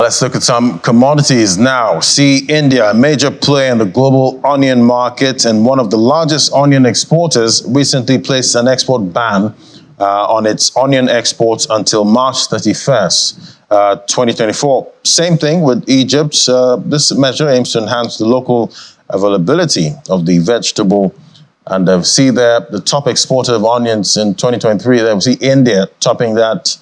Let's look at some commodities now. See, India, a major player in the global onion market and one of the largest onion exporters, recently placed an export ban on its onion exports until March 31st, 2024. Same thing with Egypt. This measure aims to enhance the local availability of the vegetable. And see there, the top exporter of onions in 2023, there we see India topping that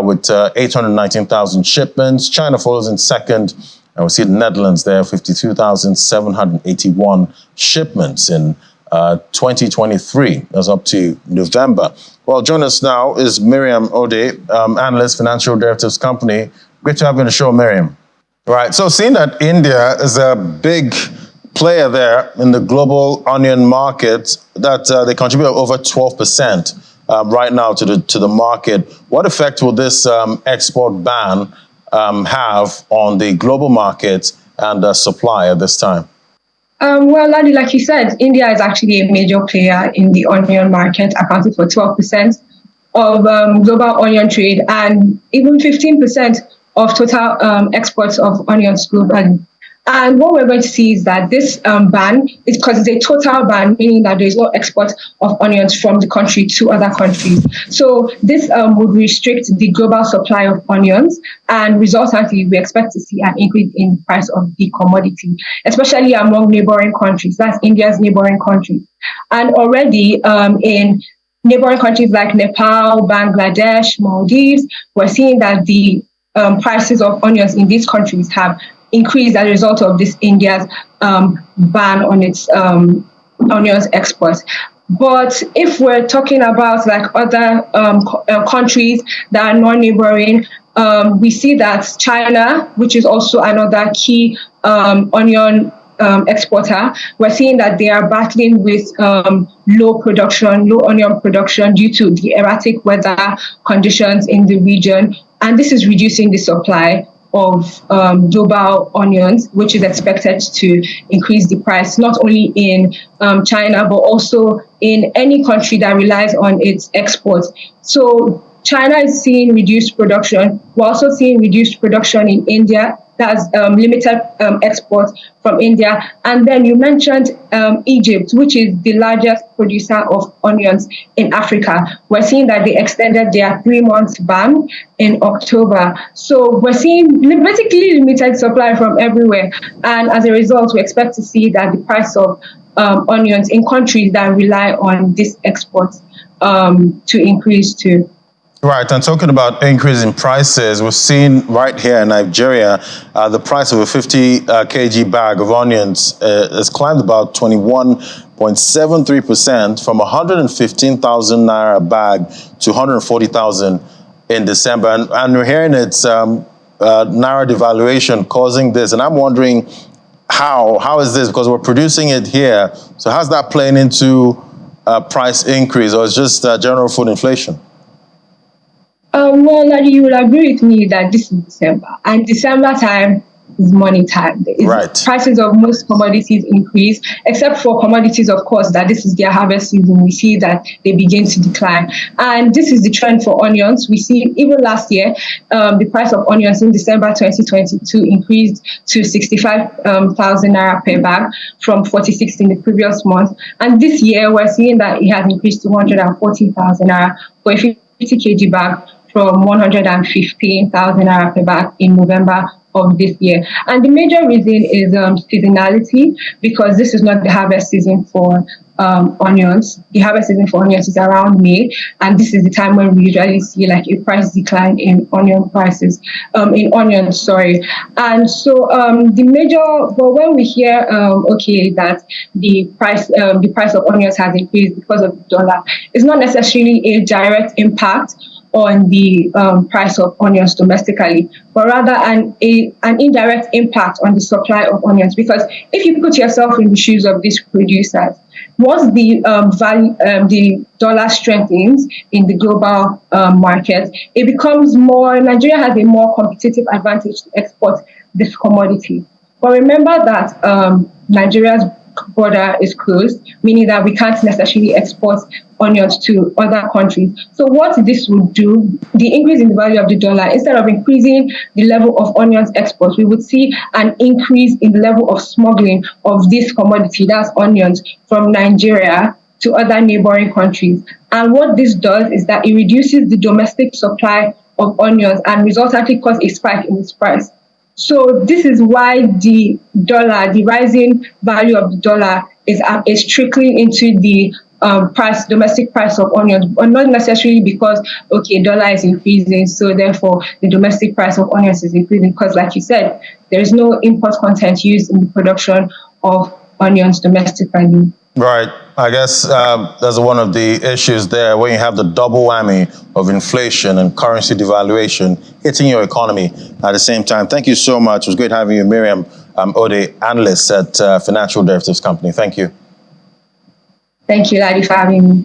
with 819,000 shipments. China follows in second, and we see the Netherlands there, 52,781 shipments in 2023. That's up to November. Well, joining us now is Miriam Ode, analyst, financial derivatives company. Great to have you on the show, Miriam. Right, so seeing that India is a big player there in the global onion market, that they contribute over 12%. Right now to the market. What effect will this export ban have on the global market and supply at this time? Well, Ladi, like you said, India is actually a major player in the onion market, accounting for 12% of global onion trade and even 15% of total exports of onions globally. And what we're going to see is that this ban is because it's a total ban, meaning that there is no export of onions from the country to other countries. So this would restrict the global supply of onions, and resultantly, we expect to see an increase in the price of the commodity, especially among neighboring countries. That's India's neighboring countries. And already in neighboring countries like Nepal, Bangladesh, Maldives, we're seeing that the prices of onions in these countries have increased as a result of this India's ban on its onions exports. But if we're talking about like other countries that are non-neighboring, we see that China, which is also another key onion exporter, we're seeing that they are battling with low onion production due to the erratic weather conditions in the region. And this is reducing the supply of global onions, which is expected to increase the price, not only in China, but also in any country that relies on its exports. So China is seeing reduced production. We're also seeing reduced production in India. That's limited exports from India. And then you mentioned Egypt, which is the largest producer of onions in Africa. We're seeing that they extended their 3-month ban in October. So we're seeing basically limited supply from everywhere. And as a result, we expect to see that the price of onions in countries that rely on this export to increase too. Right, and talking about increase in prices, we've seen right here in Nigeria, the price of a 50 kg bag of onions has climbed about 21.73% from 115,000 naira a bag to 140,000 in December. And we're hearing it's naira devaluation causing this. And I'm wondering how is this? Because we're producing it here. So how's that playing into price increase, or is just general food inflation? Well, Ladi, you will agree with me that this is December, and December time is money time. Right. Prices of most commodities increase, except for commodities, of course, that this is their harvest season. We see that they begin to decline. And this is the trend for onions. We see even last year, the price of onions in December 2022 increased to 65,000 naira per bag from 46 in the previous month. And this year, we're seeing that it has increased to 140,000 naira for a 50 kg bag from 115,000 naira per bag in November of this year. And the major reason is seasonality, because this is not the harvest season for onions. The harvest season for onions is around May, and this is the time when we usually see like a price decline in onion prices, And so the major, but when we hear that the price of onions has increased because of the dollar, it's not necessarily a direct impact on the price of onions domestically, but rather an indirect impact on the supply of onions. Because if you put yourself in the shoes of these producers, once the dollar strengthens in the global market, it becomes Nigeria has a more competitive advantage to export this commodity. But remember that Nigeria's border is closed, meaning that we can't necessarily export onions to other countries. So what this would do, the increase in the value of the dollar, instead of increasing the level of onions exports, we would see an increase in the level of smuggling of this commodity, that's onions, from Nigeria to other neighboring countries. And what this does is that it reduces the domestic supply of onions and resultantly cause a spike in its price. So this is why the dollar, the rising value of the dollar is trickling into the domestic price of onions, but not necessarily because, okay, dollar is increasing, so therefore the domestic price of onions is increasing, because like you said, there is no import content used in the production of onions domestically. Right. I guess that's one of the issues there when you have the double whammy of inflation and currency devaluation hitting your economy at the same time. Thank you so much. It was great having you, Miriam Ode, analyst at Financial Derivatives Company. Thank you. Thank you, Ladi, for having me.